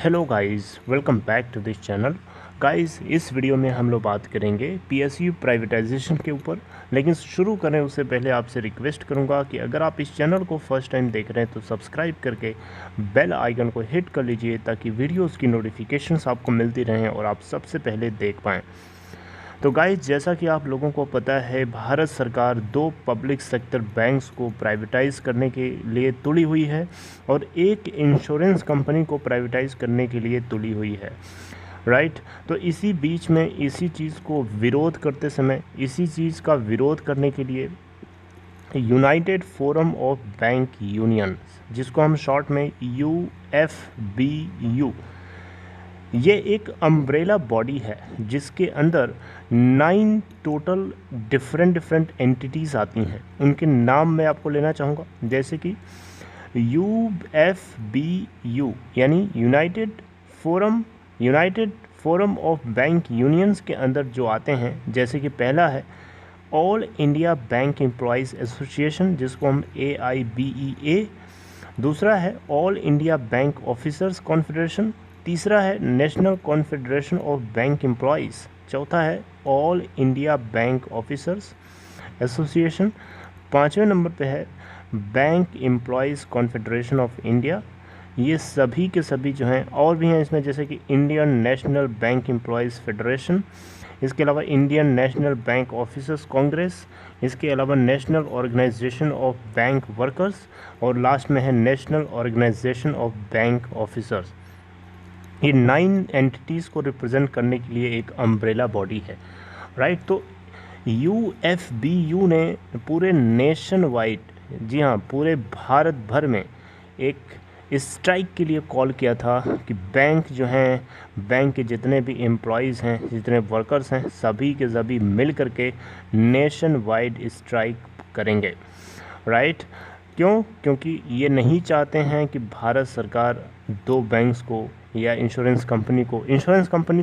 Hello guys, welcome back to this channel. Guys, इस video में हम लोग बात करेंगे पीएसयू प्राइवेटाइजेशन के ऊपर। लेकिन शुरू करें उससे पहले आपसे रिक्वेस्ट करूंगा कि अगर आप इस चैनल को फर्स्ट टाइम देख रहे हैं तो सब्सक्राइब करके बेल आइकन को हिट कर लीजिए ताकि वीडियोस की नोटिफिकेशंस आपको मिलती रहें और आप सबसे पहले देख पाएँ। तो गाइस, जैसा कि आप लोगों को पता है, भारत सरकार 2 पब्लिक सेक्टर बैंक्स को प्राइवेटाइज़ करने के लिए तुली हुई है और एक इंश्योरेंस कंपनी को प्राइवेटाइज़ करने के लिए तुली हुई है, राइट। तो इसी बीच में इसी चीज़ को विरोध करते समय, इसी चीज़ का विरोध करने के लिए United forum of bank union, जिसको हम शॉर्ट में UFBU, ये एक अम्ब्रेला बॉडी है जिसके अंदर 9 टोटल डिफरेंट एंटिटीज़ आती हैं। उनके नाम मैं आपको लेना चाहूँगा, जैसे कि UFBU यानी United forum of bank unions के अंदर जो आते हैं, जैसे कि पहला है all India bank employees association, जिसको हम AIBEA, दूसरा है all India bank officers confederation, तीसरा है national confederation of bank employees, चौथा है all India bank officers association, पाँचवें नंबर पे है bank employees confederation of India. ये सभी के सभी जो हैं, और भी हैं इसमें, जैसे कि Indian National Bank Employees Federation, इसके अलावा Indian National Bank Officers Congress, इसके अलावा National Organisation of Bank Workers, और लास्ट में है National Organisation of Bank Officers. ये 9 एंटिटीज़ को रिप्रेजेंट करने के लिए एक अम्ब्रेला बॉडी है, राइट। तो UFBU ने पूरे नेशन वाइड, जी हाँ, पूरे भारत भर में एक स्ट्राइक के लिए कॉल किया था कि बैंक जो हैं, बैंक के जितने भी एम्प्लॉयज़ हैं, जितने वर्कर्स हैं, सभी के सभी मिल करके नेशन वाइड स्ट्राइक करेंगे, राइट। क्यों? क्योंकि ये नहीं चाहते हैं कि भारत सरकार 2 बैंक्स को या इंश्योरेंस कंपनी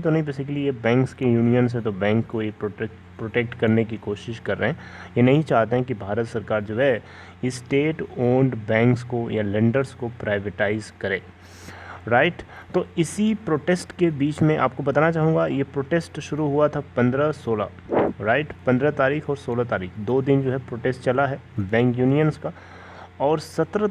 तो नहीं, बेसिकली ये बैंक्स के यूनियन से, तो बैंक को ये प्रोटेक्ट करने की कोशिश कर रहे हैं। ये नहीं चाहते हैं कि भारत सरकार जो है स्टेट ओन्ड बैंक्स को या लेंडर्स को प्राइवेटाइज करे, राइट। तो इसी प्रोटेस्ट के बीच में आपको बताना चाहूँगा, ये प्रोटेस्ट शुरू हुआ था 15-16, राइट, 15 तारीख और 16 तारीख, 2 दिन जो है प्रोटेस्ट चला है बैंक यूनियंस का। और 17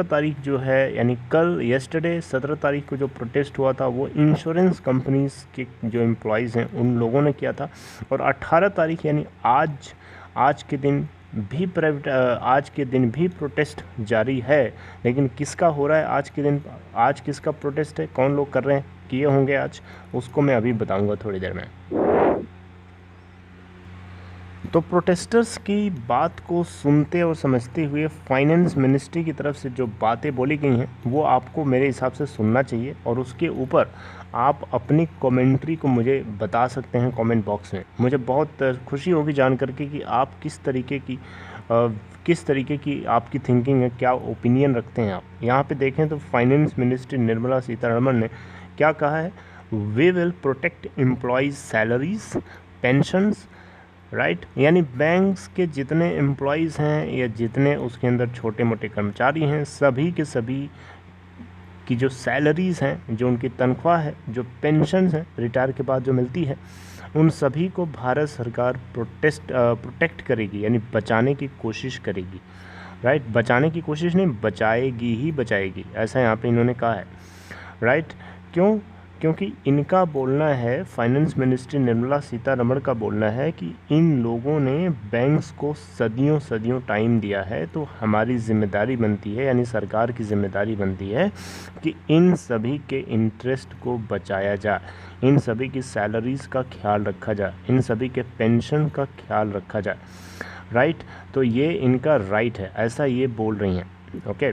तारीख जो है, यानी कल, येस्टरडे 17 तारीख को जो प्रोटेस्ट हुआ था वो इंश्योरेंस कंपनीज़ के जो एम्प्लॉयज़ हैं उन लोगों ने किया था। और 18 तारीख यानी आज के दिन भी प्रोटेस्ट जारी है। लेकिन किसका हो रहा है आज के दिन, आज किसका प्रोटेस्ट है, कौन लोग कर रहे हैं, किए होंगे आज, उसको मैं अभी बताऊँगा थोड़ी देर में। तो प्रोटेस्टर्स की बात को सुनते और समझते हुए फाइनेंस मिनिस्ट्री की तरफ से जो बातें बोली गई हैं वो आपको मेरे हिसाब से सुनना चाहिए, और उसके ऊपर आप अपनी कमेंट्री को मुझे बता सकते हैं कमेंट बॉक्स में। मुझे बहुत खुशी होगी जान करके कि आप किस तरीके की आपकी थिंकिंग है, क्या ओपिनियन रखते हैं आप। यहाँ पे देखें तो फाइनेंस मिनिस्ट्री निर्मला सीतारमण ने क्या कहा है, we will protect employees salaries, pensions, right. यानी बैंक्स के जितने एम्प्लॉयज़ हैं या जितने उसके अंदर छोटे मोटे कर्मचारी हैं, सभी के सभी की जो सैलरीज़ हैं, जो उनकी तनख्वाह है, जो पेंशन्स हैं रिटायर के बाद जो मिलती है, उन सभी को भारत सरकार प्रोटेक्ट करेगी, यानी बचाने की कोशिश करेगी, राइट। बचाने की कोशिश नहीं, बचाएगी, ऐसा यहाँ पे इन्होंने कहा है, राइट। क्यों? क्योंकि इनका बोलना है, फाइनेंस मिनिस्ट्री निर्मला सीतारमण का बोलना है कि इन लोगों ने बैंक्स को सदियों टाइम दिया है, तो हमारी जिम्मेदारी बनती है, यानी सरकार की जिम्मेदारी बनती है कि इन सभी के इंटरेस्ट को बचाया जाए, इन सभी की सैलरीज़ का ख्याल रखा जाए, इन सभी के पेंशन का ख्याल रखा जाए, राइट। तो ये इनका राइट है, ऐसा ये बोल रही हैं, ओके।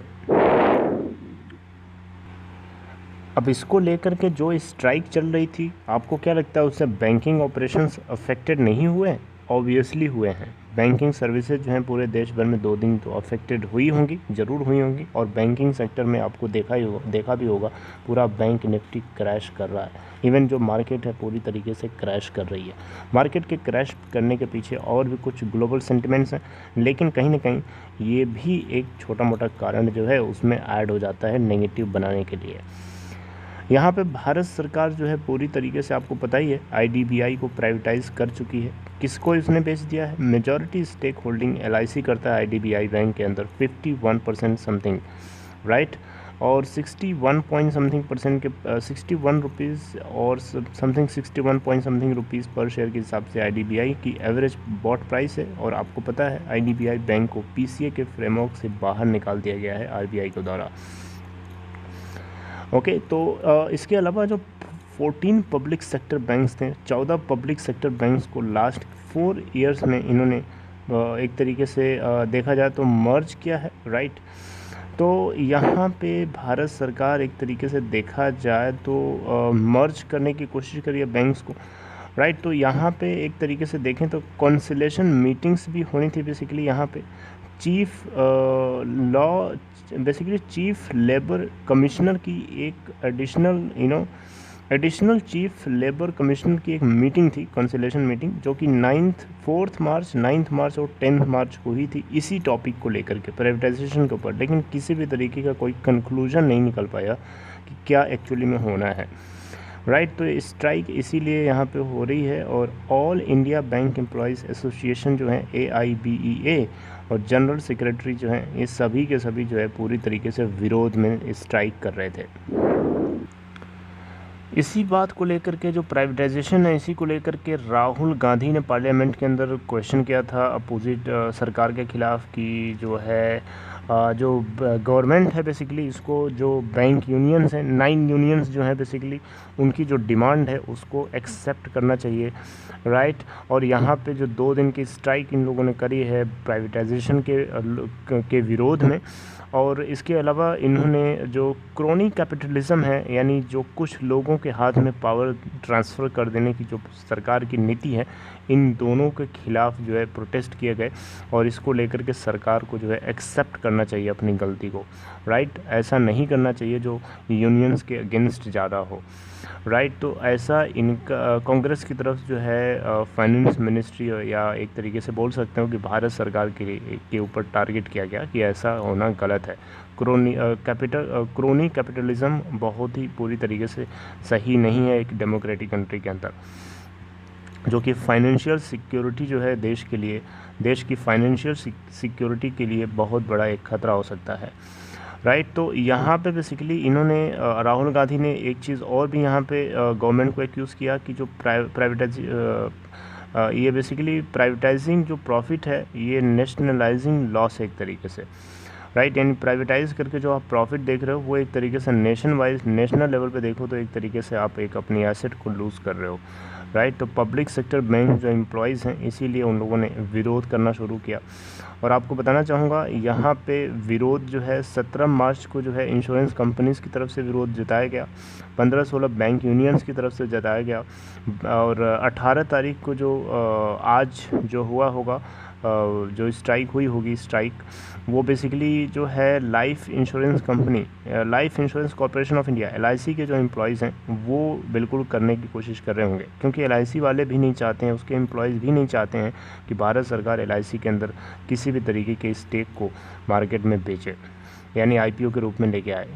अब इसको लेकर के जो स्ट्राइक चल रही थी, आपको क्या लगता है उससे बैंकिंग ऑपरेशंस अफेक्टेड नहीं हुए? ऑब्वियसली हुए हैं। बैंकिंग सर्विसेज जो हैं पूरे देश भर में 2 दिन तो अफेक्टेड हुई होंगी, ज़रूर हुई होंगी। और बैंकिंग सेक्टर में आपको देखा भी होगा, पूरा बैंक निफ्टी क्रैश कर रहा है। इवन जो मार्केट है पूरी तरीके से क्रैश कर रही है। मार्केट के क्रैश करने के पीछे और भी कुछ ग्लोबल सेंटिमेंट्स हैं, लेकिन कहीं ना कहीं ये भी एक छोटा मोटा कारण जो है उसमें ऐड हो जाता है नेगेटिव बनाने के लिए। यहाँ पे भारत सरकार जो है पूरी तरीके से, आपको पता ही है, IDBI को प्राइवेटाइज कर चुकी है। किसको इसने बेच दिया है? मेजॉरिटी स्टेक होल्डिंग LIC करता है IDBI बैंक के अंदर 51% समथिंग, राइट। और 61 पॉइंट समथिंग परसेंट के 61 रुपीज़ और समथिंग 61 पॉइंट समथिंग रुपीज़ पर शेयर के हिसाब से IDBI की एवरेज बॉट प्राइस है। और आपको पता है IDBI बैंक को PCA के फ्रेमवर्क से बाहर निकाल दिया गया है RBI के द्वारा। ओके, तो इसके अलावा जो 14 पब्लिक सेक्टर बैंक्स थे, 14 पब्लिक सेक्टर बैंक्स को लास्ट 4 इयर्स में इन्होंने एक तरीके से देखा जाए तो मर्ज किया है, राइट। तो यहाँ पे भारत सरकार एक तरीके से देखा जाए तो मर्ज करने की कोशिश करी है बैंक्स को, राइट। तो यहाँ पे एक तरीके से देखें तो कॉन्सिलेशन मीटिंग्स भी होनी थी बेसिकली। यहाँ पे chief basically chief labour commissioner की एक एडिशनल चीफ लेबर कमिश्नर की एक मीटिंग थी, कंसिलेशन मीटिंग, जो कि 4 मार्च 9 मार्च और 10 मार्च को ही थी, इसी टॉपिक को लेकर के, प्राइवेटाइजेशन के ऊपर। लेकिन किसी भी तरीके का कोई कंक्लूजन नहीं निकल पाया कि क्या एक्चुअली में होना है, राइट। तो स्ट्राइक इसीलिए यहाँ पे हो रही है। और all India bank employees association जो है AIBEA और जनरल सेक्रेटरी जो हैं, ये सभी के सभी जो है पूरी तरीके से विरोध में स्ट्राइक कर रहे थे। इसी बात को लेकर के, जो प्राइवेटाइजेशन है, इसी को लेकर के राहुल गांधी ने पार्लियामेंट के अंदर क्वेश्चन किया था अपोजिट सरकार के खिलाफ कि जो है जो गवर्नमेंट है बेसिकली, इसको जो बैंक यूनियंस हैं, 9 यूनियंस जो हैं बेसिकली, उनकी जो डिमांड है उसको एक्सेप्ट करना चाहिए, राइट। और यहाँ पे जो 2 दिन की स्ट्राइक इन लोगों ने करी है प्राइवेटाइजेशन के विरोध में। और इसके अलावा इन्होंने जो क्रोनी कैपिटलिज्म है, यानी जो कुछ लोगों के हाथ में पावर ट्रांसफ़र कर देने की जो सरकार की नीति है, इन दोनों के खिलाफ जो है प्रोटेस्ट किए गए। और इसको लेकर के सरकार को जो है एक्सेप्ट करना चाहिए अपनी गलती को, राइट। ऐसा नहीं करना चाहिए जो यूनियंस के अगेंस्ट ज़्यादा हो, राइट। तो ऐसा इनका कांग्रेस की तरफ जो है फाइनेंस मिनिस्ट्री, या एक तरीके से बोल सकते हो कि भारत सरकार के ऊपर टारगेट किया गया कि ऐसा होना गलत है। क्रोनी कैपिटलिज्म बहुत ही पूरी तरीके से सही नहीं है एक डेमोक्रेटिक कंट्री के अंदर, जो कि फाइनेंशियल सिक्योरिटी जो है देश के लिए, देश की फाइनेंशियल सिक्योरिटी के लिए बहुत बड़ा एक खतरा हो सकता है, राइट। तो यहाँ पे बेसिकली इन्होंने राहुल गांधी ने एक चीज़ और भी यहाँ पे गवर्नमेंट को एक्यूज़ किया कि जो ये बेसिकली प्राइवेटाइजिंग जो प्रॉफिट है, ये नेशनलाइजिंग लॉस है एक तरीके से, राइट। यानी प्राइवेटाइज करके जो आप प्रॉफिट देख रहे हो वो एक तरीके से नेशनल लेवल पे देखो तो एक तरीके से आप एक अपनी एसेट को लूज़ कर रहे हो, राइट। तो पब्लिक सेक्टर बैंक जो एम्प्लॉयज़ हैं, इसीलिए उन लोगों ने विरोध करना शुरू किया। और आपको बताना चाहूँगा यहाँ पे विरोध जो है 17 मार्च को जो है इंश्योरेंस कंपनीज़ की तरफ से विरोध जताया गया, 15-16 बैंक यूनियंस की तरफ से जताया गया। और 18 तारीख को जो आज जो हुआ होगा, जो स्ट्राइक हुई होगी स्ट्राइक, वो बेसिकली जो है life insurance corporation of India LIC के जो एम्प्लॉयज़ हैं वो बिल्कुल करने की कोशिश कर रहे होंगे, क्योंकि LIC वाले भी नहीं चाहते हैं, उसके एम्प्लॉयज़ भी नहीं चाहते हैं कि भारत सरकार LIC के अंदर किसी भी तरीके के स्टेक को मार्केट में बेचे, यानी IPO के रूप में लेके आए।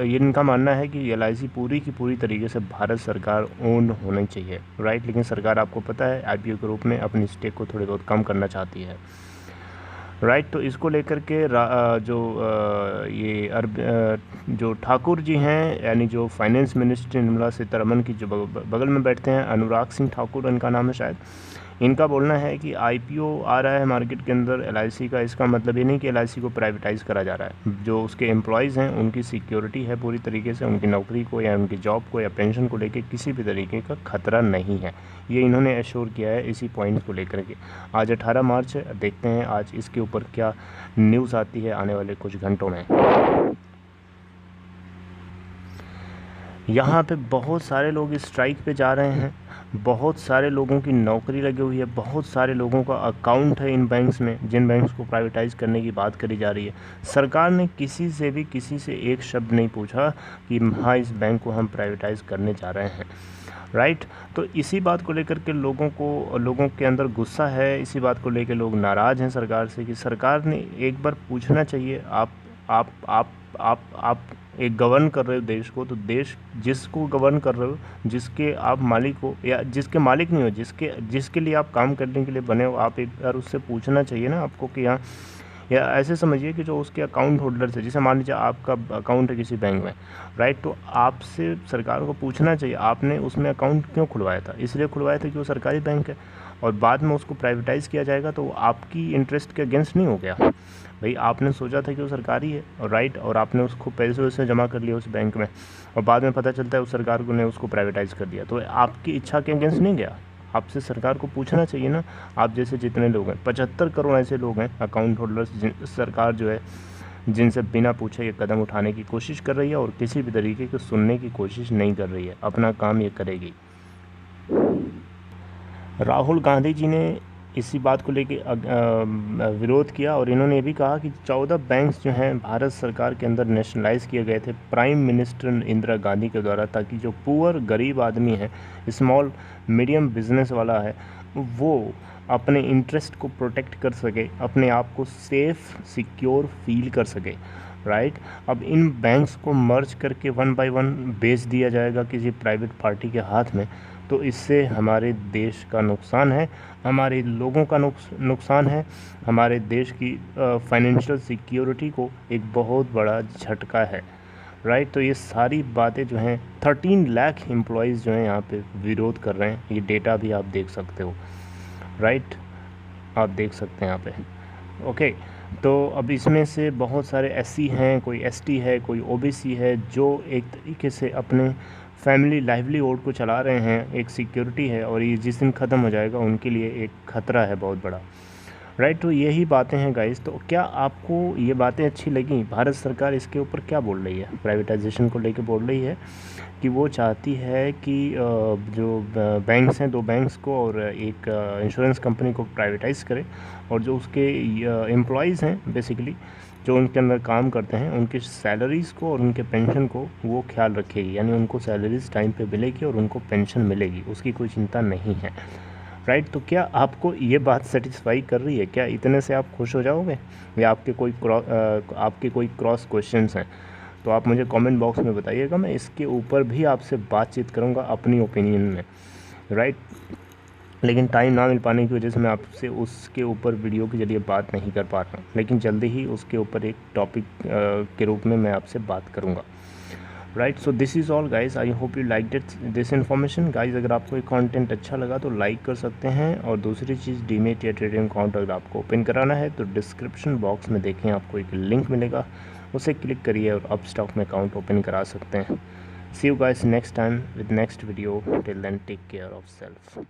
ये इनका मानना है कि LIC पूरी की पूरी तरीके से भारत सरकार ओन होनी चाहिए, राइट। लेकिन सरकार, आपको पता है, IPO के रूप में अपनी स्टेक को थोड़ी बहुत कम करना चाहती है, राइट। तो इसको लेकर के जो ठाकुर जी हैं, यानी जो फाइनेंस मिनिस्टर निर्मला सीतारमण की जो बगल में बैठते हैं, अनुराग सिंह ठाकुर इनका नाम है शायद, इनका बोलना है कि IPO आ रहा है मार्केट के अंदर LIC का, इसका मतलब ये नहीं कि LIC को प्राइवेटाइज़ करा जा रहा है। जो उसके एम्प्लॉयज़ हैं उनकी सिक्योरिटी है पूरी तरीके से, उनकी नौकरी को या उनकी जॉब को या पेंशन को लेके किसी भी तरीके का खतरा नहीं है, ये इन्होंने एश्योर किया है इसी पॉइंट को लेकर के। आज 18 मार्च है, देखते हैं आज इसके ऊपर क्या न्यूज़ आती है आने वाले कुछ घंटों में। यहाँ पे बहुत सारे लोग स्ट्राइक पे जा रहे हैं, बहुत सारे लोगों की नौकरी लगी हुई है, बहुत सारे लोगों का अकाउंट है इन बैंक्स में, जिन बैंक्स को प्राइवेटाइज़ करने की बात करी जा रही है। सरकार ने किसी से एक शब्द नहीं पूछा कि हाँ, इस बैंक को हम प्राइवेटाइज़ करने जा रहे हैं, राइट। तो इसी बात को लेकर के लोगों के अंदर गुस्सा है, इसी बात को लेकर लोग नाराज़ हैं सरकार से कि सरकार ने एक बार पूछना चाहिए, आप एक गवर्न कर रहे हो देश को, तो देश जिसको गवर्न कर रहे हो, जिसके आप मालिक हो या जिसके मालिक नहीं हो, जिसके लिए आप काम करने के लिए बने हो, आप एक बार उससे पूछना चाहिए ना आपको कि यहाँ, या ऐसे समझिए कि जो उसके अकाउंट होल्डर है, जैसे मान लीजिए आपका अकाउंट है किसी बैंक में, राइट, तो आपसे सरकार को पूछना चाहिए आपने उसमें अकाउंट क्यों खुलवाया था। इसलिए खुलवाया था कि वो सरकारी बैंक है, और बाद में उसको प्राइवेटाइज़ किया जाएगा तो वो आपकी इंटरेस्ट के अगेंस्ट नहीं हो गया। भाई आपने सोचा था कि वो सरकारी है, और राइट, और आपने उसको पैसे वैसे जमा कर लिए उस बैंक में, और बाद में पता चलता है उस सरकार ने उसको प्राइवेटाइज़ कर दिया, तो आपकी इच्छा के अगेंस्ट नहीं गया। आपसे सरकार को पूछना चाहिए ना। आप जैसे जितने लोग हैं, 75 करोड़ ऐसे लोग हैं अकाउंट होल्डर्स, सरकार जो है जिनसे बिना पूछे ये कदम उठाने की कोशिश कर रही है, और किसी भी तरीके की सुनने की कोशिश नहीं कर रही है। अपना काम ये करेगी। राहुल गांधी जी ने इसी बात को लेके विरोध किया, और इन्होंने ये भी कहा कि 14 बैंक्स जो हैं भारत सरकार के अंदर नेशनलाइज किए गए थे प्राइम मिनिस्टर इंदिरा गांधी के द्वारा, ताकि जो पुअर गरीब आदमी है, स्मॉल मीडियम बिजनेस वाला है, वो अपने इंटरेस्ट को प्रोटेक्ट कर सके, अपने आप को सेफ सिक्योर फील कर सके, राइट। अब इन बैंक्स को मर्ज करके 1 बाय 1 बेच दिया जाएगा किसी प्राइवेट पार्टी के हाथ में, तो इससे हमारे देश का नुकसान है, हमारे लोगों का नुकसान है, हमारे देश की फाइनेंशियल सिक्योरिटी को एक बहुत बड़ा झटका है, राइट। तो ये सारी बातें जो हैं 13 लाख एम्प्लॉयज़ जो हैं यहाँ पे विरोध कर रहे हैं। ये डेटा भी आप देख सकते हो, राइट, आप देख सकते हैं यहाँ पे। ओके, तो अब इसमें से बहुत सारे एससी हैं, कोई एसटी है, कोई ओबीसी है, जो एक तरीके से अपने फैमिली लाइवलीहुड को चला रहे हैं, एक सिक्योरिटी है, और ये जिस दिन ख़त्म हो जाएगा उनके लिए एक ख़तरा है बहुत बड़ा, राइट। तो यही बातें हैं गाइस। तो क्या आपको ये बातें अच्छी लगी? भारत सरकार इसके ऊपर क्या बोल रही है? प्राइवेटाइजेशन को लेके बोल रही है कि वो चाहती है कि जो बैंक्स हैं, 2 बैंक्स को और एक इंश्योरेंस कंपनी को प्राइवेटाइज़ करे, और जो उसके एम्प्लॉयज़ हैं बेसिकली, जो उनके अंदर काम करते हैं, उनकी सैलरीज़ को और उनके पेंशन को वो ख्याल रखेगी, यानी उनको सैलरीज़ टाइम पे मिलेगी और उनको पेंशन मिलेगी, उसकी कोई चिंता नहीं है, राइट। तो क्या आपको ये बात सेटिस्फाई कर रही है? क्या इतने से आप खुश हो जाओगे, या आपके कोई क्रॉस क्वेश्चंस हैं? तो आप मुझे कमेंट बॉक्स में बताइएगा, मैं इसके ऊपर भी आपसे बातचीत करूँगा अपनी ओपिनियन में, राइट। लेकिन टाइम ना मिल पाने की वजह से मैं आपसे उसके ऊपर वीडियो के जरिए बात नहीं कर पा रहा हूँ, लेकिन जल्दी ही उसके ऊपर एक टॉपिक के रूप में मैं आपसे बात करूँगा, right. So this is all guys, I hope you like this information guys. अगर आपको ये कंटेंट अच्छा लगा तो लाइक कर सकते हैं, और दूसरी चीज़, डीमेट या ट्रेडिंग अकाउंट अगर आपको ओपन कराना है तो डिस्क्रिप्शन बॉक्स में देखें, आपको एक लिंक मिलेगा, उसे क्लिक करिए और अपस्टॉक में अकाउंट ओपन करा सकते हैं। See you guys next time with next video. Till then take care of self.